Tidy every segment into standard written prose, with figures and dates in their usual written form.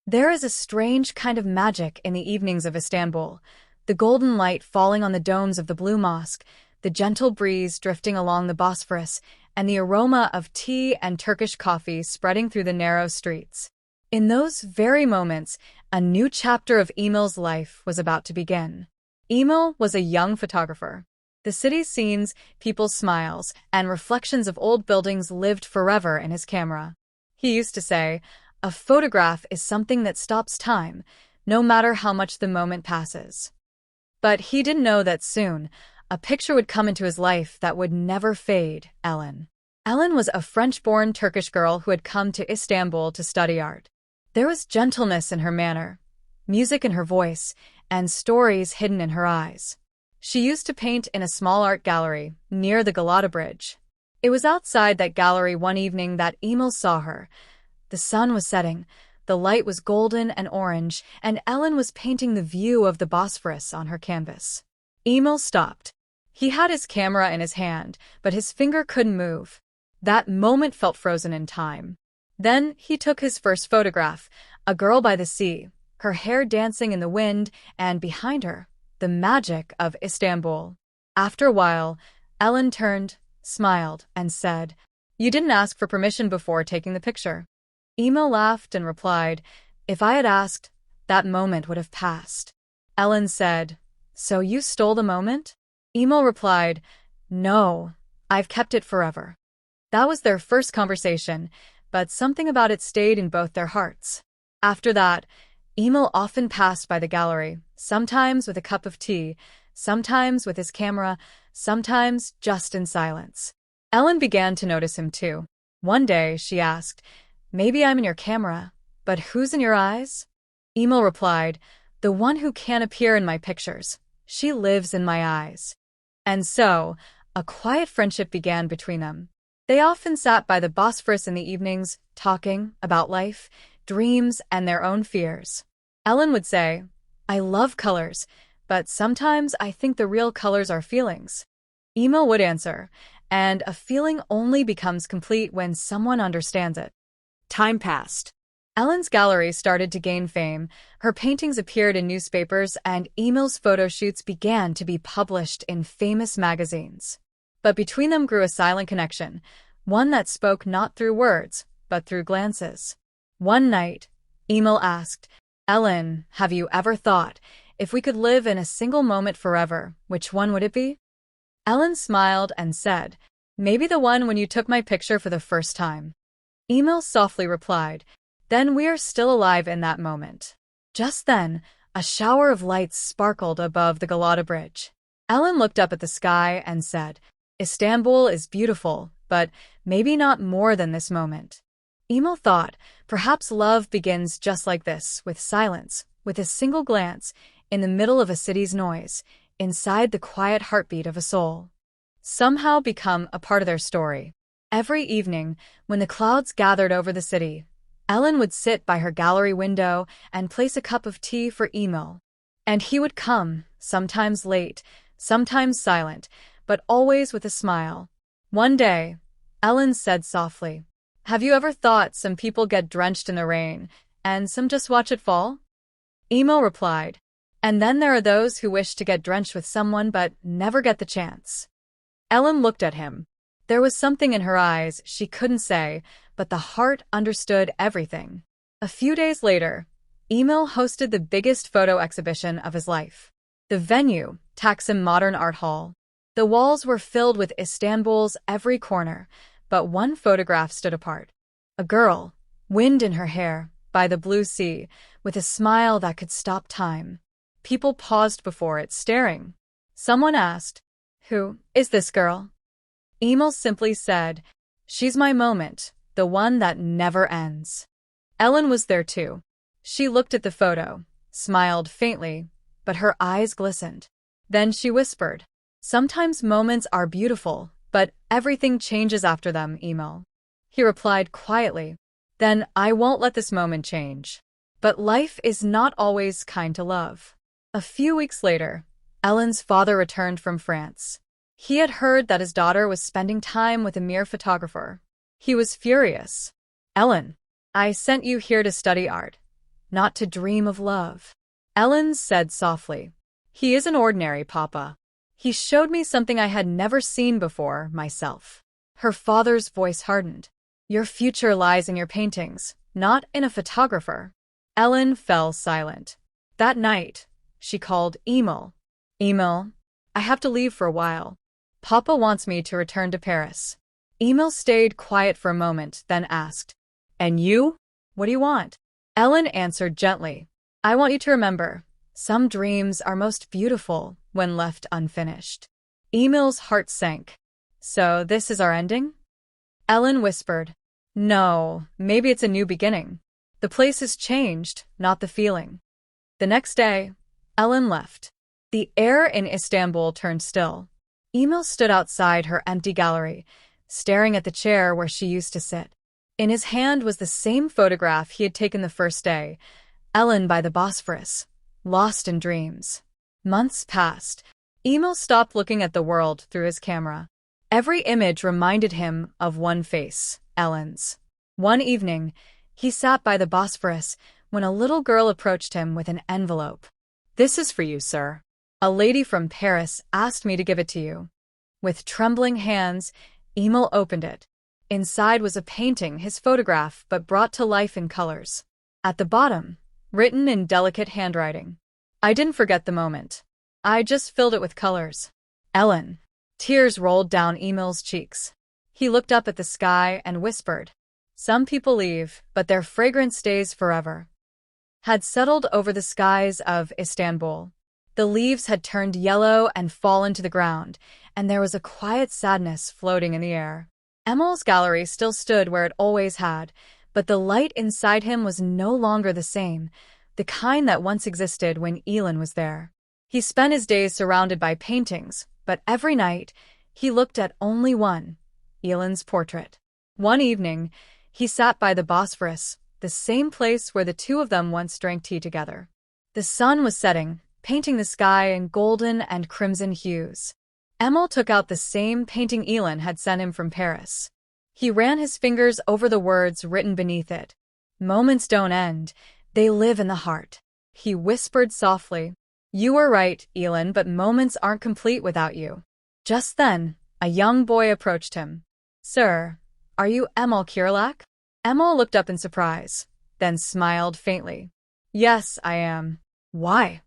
There is a strange kind of magic in the evenings of Istanbul, the golden light falling on the domes of the Blue Mosque, the gentle breeze drifting along the Bosphorus, and the aroma of tea and Turkish coffee spreading through the narrow streets. In those very moments, a new chapter of Emel's life was about to begin. Emel was a young photographer. The city's scenes, people's smiles, and reflections of old buildings lived forever in his camera. He used to say, "A photograph is something that stops time, no matter how much the moment passes." But he didn't know that soon, a picture would come into his life that would never fade: Elen. Elen was a French-born Turkish girl who had come to Istanbul to study art. There was gentleness in her manner, music in her voice, and stories hidden in her eyes. She used to paint in a small art gallery near the Galata Bridge. It was outside that gallery one evening that Emel saw her. The sun was setting, the light was golden and orange, and Elen was painting the view of the Bosphorus on her canvas. Emel stopped. He had his camera in his hand, but his finger couldn't move. That moment felt frozen in time. Then he took his first photograph, a girl by the sea, her hair dancing in the wind, and behind her, the magic of Istanbul. After a while, Elen turned, smiled, and said, "You didn't ask for permission before taking the picture." Emel laughed and replied, "If I had asked, that moment would have passed." Elen said, "So you stole the moment?" Emel replied, "No, I've kept it forever." That was their first conversation, but something about it stayed in both their hearts. After that, Emel often passed by the gallery, sometimes with a cup of tea, sometimes with his camera, sometimes just in silence. Elen began to notice him too. One day, she asked, "Maybe I'm in your camera, but who's in your eyes?" Emel replied, "The one who can't appear in my pictures. She lives in my eyes." And so, a quiet friendship began between them. They often sat by the Bosphorus in the evenings, talking about life, dreams, and their own fears. Elen would say, "I love colors, but sometimes I think the real colors are feelings." Emel would answer, "And a feeling only becomes complete when someone understands it." Time passed. Elen's gallery started to gain fame, her paintings appeared in newspapers, and Emel's photo shoots began to be published in famous magazines. But between them grew a silent connection, one that spoke not through words, but through glances. One night, Emel asked, "Elen, have you ever thought, if we could live in a single moment forever, which one would it be?" Elen smiled and said, "Maybe the one when you took my picture for the first time." Emel softly replied, "Then we are still alive in that moment." Just then, a shower of lights sparkled above the Galata Bridge. Elen looked up at the sky and said, "Istanbul is beautiful, but maybe not more than this moment." Emel thought, perhaps love begins just like this, with silence, with a single glance, in the middle of a city's noise, inside the quiet heartbeat of a soul. Somehow become a part of their story. Every evening, when the clouds gathered over the city, Elen would sit by her gallery window and place a cup of tea for Emel. And he would come, sometimes late, sometimes silent, but always with a smile. One day, Elen said softly, "Have you ever thought some people get drenched in the rain, and some just watch it fall?" Emel replied, "And then there are those who wish to get drenched with someone but never get the chance." Elen looked at him. There was something in her eyes she couldn't say, but the heart understood everything. A few days later, Emel hosted the biggest photo exhibition of his life. The venue, Taksim Modern Art Hall. The walls were filled with Istanbul's every corner, but one photograph stood apart. A girl, wind in her hair, by the blue sea, with a smile that could stop time. People paused before it, staring. Someone asked, "Who is this girl?" Emel simply said, "She's my moment, the one that never ends." Elen was there too. She looked at the photo, smiled faintly, but her eyes glistened. Then she whispered, "Sometimes moments are beautiful, but everything changes after them, Emel." He replied quietly, "Then I won't let this moment change." But life is not always kind to love. A few weeks later, Elen's father returned from France. He had heard that his daughter was spending time with a mere photographer. He was furious. "Elen, I sent you here to study art, not to dream of love. Ellen said softly. He isn't ordinary, Papa. He showed me something I had never seen before myself. Her father's voice hardened. Your future lies in your paintings, not in a photographer. Ellen fell silent. That night, she called Emel. Emel, I have to leave for a while. Papa wants me to return to Paris. Emel stayed quiet for a moment, then asked, And you? What do you want? Ellen answered gently, I want you to remember, some dreams are most beautiful when left unfinished. Emel's heart sank. So this is our ending? Ellen whispered, No, maybe it's a new beginning. The place has changed, not the feeling. The next day, Ellen left. The air in Istanbul turned still. Emel stood outside her empty gallery, staring at the chair where she used to sit. In his hand was the same photograph he had taken the first day, Elen by the Bosphorus, lost in dreams. Months passed. Emel stopped looking at the world through his camera. Every image reminded him of one face, Ellen's. One evening, he sat by the Bosphorus when a little girl approached him with an envelope. This is for you, sir. A lady from Paris asked me to give it to you. With trembling hands, Emel opened it. Inside was a painting, his photograph, but brought to life in colors. At the bottom, written in delicate handwriting. I didn't forget the moment. I just filled it with colors. Ellen. Tears rolled down Emel's cheeks. He looked up at the sky and whispered, Some people leave, but their fragrance stays forever. Had settled over the skies of Istanbul. The leaves had turned yellow and fallen to the ground, and there was a quiet sadness floating in the air. Emel's gallery still stood where it always had, but the light inside him was no longer the same, the kind that once existed when Elen was there. He spent his days surrounded by paintings, but every night he looked at only one, Elen's portrait. One evening, he sat by the Bosphorus, the same place where the two of them once drank tea together. The sun was setting, painting the sky in golden and crimson hues. Emel took out the same painting Elen had sent him from Paris. He ran his fingers over the words written beneath it. Moments don't end, they live in the heart. He whispered softly, You were right, Elen, but moments aren't complete without you. Just then, a young boy approached him. Sir, are you Emel Kirilak? Emel looked up in surprise, then smiled faintly. Yes, I am. Why?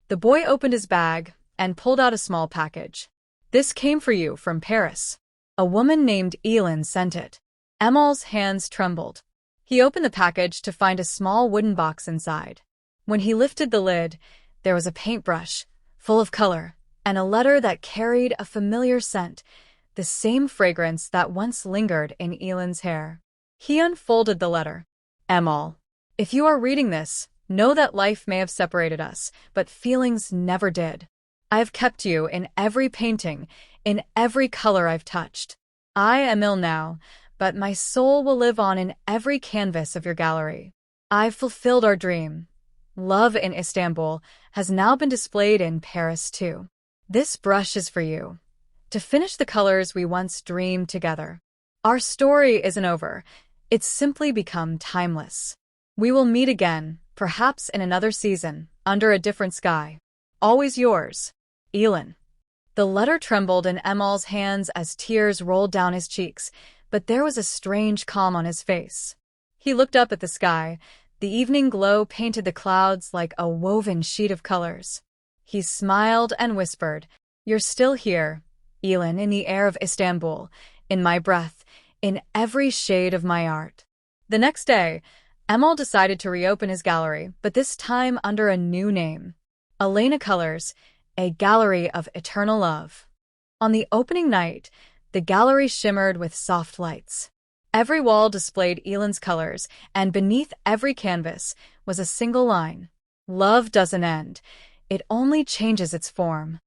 The boy opened his bag and pulled out a small package. This came for you from Paris. A woman named Elen sent it. Emel's hands trembled. He opened the package to find a small wooden box inside. When he lifted the lid, there was a paintbrush, full of color, and a letter that carried a familiar scent, the same fragrance that once lingered in Elen's hair. He unfolded the letter. Emel, if you are reading this, know that life may have separated us, but feelings never did. I have kept you in every painting, in every color I've touched. I am ill now, but my soul will live on in every canvas of your gallery. I've fulfilled our dream. Love in Istanbul has now been displayed in Paris too. This brush is for you, to finish the colors we once dreamed together. Our story isn't over, it's simply become timeless. We will meet again, perhaps in another season, under a different sky. Always yours, Elen. The letter trembled in Emel's hands as tears rolled down his cheeks, but there was a strange calm on his face. He looked up at the sky. The evening glow painted the clouds like a woven sheet of colors. He smiled and whispered, You're still here, Elen, in the air of Istanbul, in my breath, in every shade of my art. The next day, Emel decided to reopen his gallery, but this time under a new name. Elena Colors, a gallery of eternal love. On the opening night, the gallery shimmered with soft lights. Every wall displayed Elen's colors, and beneath every canvas was a single line. Love doesn't end, it only changes its form.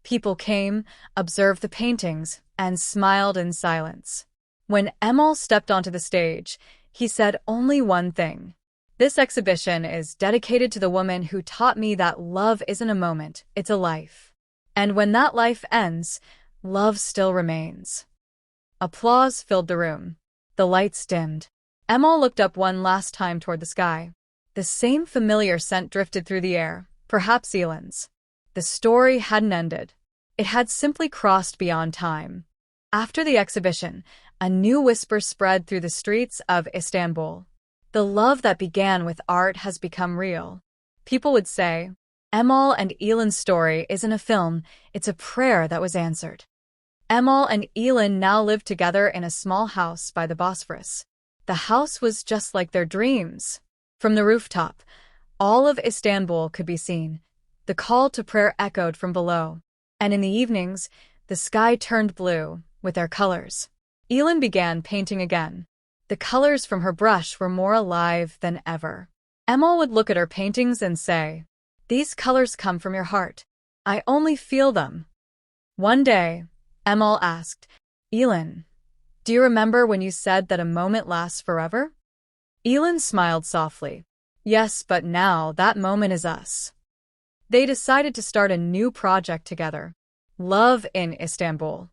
People came, observed the paintings, and smiled in silence. When Emel stepped onto the stage, he said only one thing. This exhibition is dedicated to the woman who taught me that love isn't a moment, it's a life. And when that life ends, love still remains. Applause filled the room. The lights dimmed. Emel looked up one last time toward the sky. The same familiar scent drifted through the air, perhaps Elen's. The story hadn't ended. It had simply crossed beyond time. After the exhibition, a new whisper spread through the streets of Istanbul. The love that began with art has become real. People would say, Emel and Elen's story isn't a film, it's a prayer that was answered. Emel and Elen now lived together in a small house by the Bosphorus. The house was just like their dreams. From the rooftop, all of Istanbul could be seen. The call to prayer echoed from below. And in the evenings, the sky turned blue with their colors. Elen began painting again. The colors from her brush were more alive than ever. Emel would look at her paintings and say, "These colors come from your heart. I only feel them." One day, Emel asked, "Elen, do you remember when you said that a moment lasts forever?" Elen smiled softly. "Yes, but now that moment is us." They decided to start a new project together, Love in Istanbul.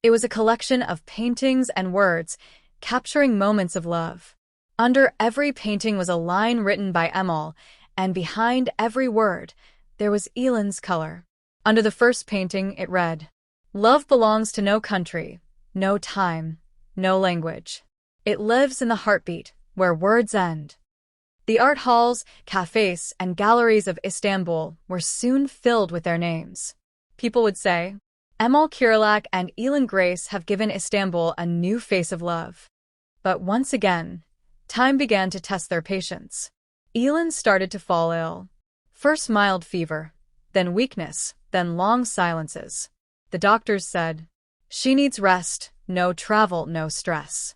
It was a collection of paintings and words, capturing moments of love. Under every painting was a line written by Emel, and behind every word, there was Elen's color. Under the first painting, it read, "Love belongs to no country, no time, no language. It lives in the heartbeat, where words end." The art halls, cafes, and galleries of Istanbul were soon filled with their names. People would say, Emel Kirillak and Elen Grace have given Istanbul a new face of love. But once again, time began to test their patience. Elen started to fall ill. First mild fever, then weakness, then long silences. The doctors said, "She needs rest, no travel, no stress."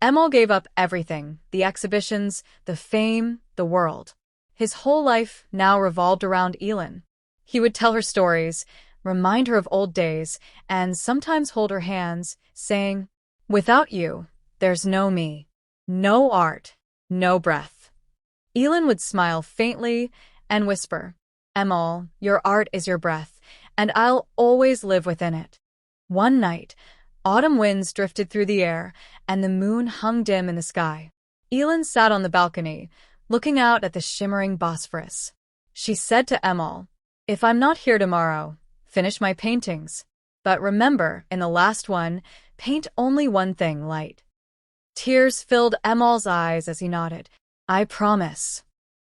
Emel gave up everything, the exhibitions, the fame, the world. His whole life now revolved around Elen. He would tell her stories, remind her of old days, and sometimes hold her hands, saying, "Without you, there's no me, no art, no breath." Elen would smile faintly and whisper, "Emel, your art is your breath, and I'll always live within it." One night, autumn winds drifted through the air, and the moon hung dim in the sky. Elen sat on the balcony, looking out at the shimmering Bosphorus. She said to Emel, "If I'm not here tomorrow, finish my paintings. But remember, in the last one, paint only one thing, light." Tears filled Emel's eyes as he nodded. "I promise."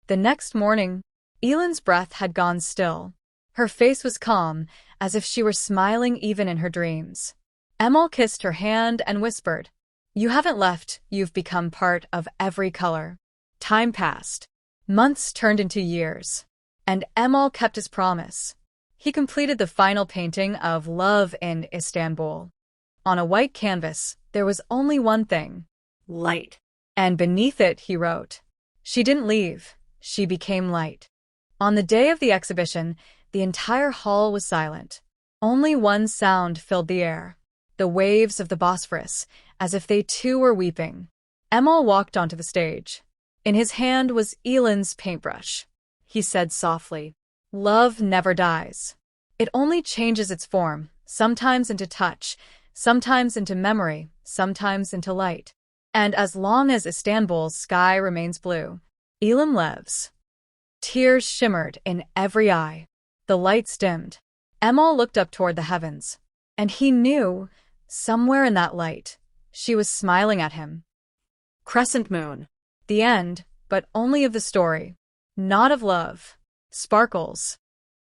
The next morning, Elen's breath had gone still. Her face was calm, as if she were smiling even in her dreams. Emel kissed her hand and whispered, "You haven't left, you've become part of every color." Time passed. Months turned into years. And Emel kept his promise. He completed the final painting of Love in Istanbul. On a white canvas, there was only one thing: light. And beneath it, he wrote, "She didn't leave, she became light." On the day of the exhibition, the entire hall was silent. Only one sound filled the air: the waves of the Bosphorus, as if they too were weeping. Emel walked onto the stage. In his hand was Elen's paintbrush. He said softly, "Love never dies. It only changes its form, sometimes into touch, sometimes into memory, sometimes into light. And as long as Istanbul's sky remains blue, Elen lives." Tears shimmered in every eye. The lights dimmed. Emel looked up toward the heavens. And he knew, somewhere in that light, she was smiling at him. Crescent moon. The end, but only of the story. Not of love. Sparkles.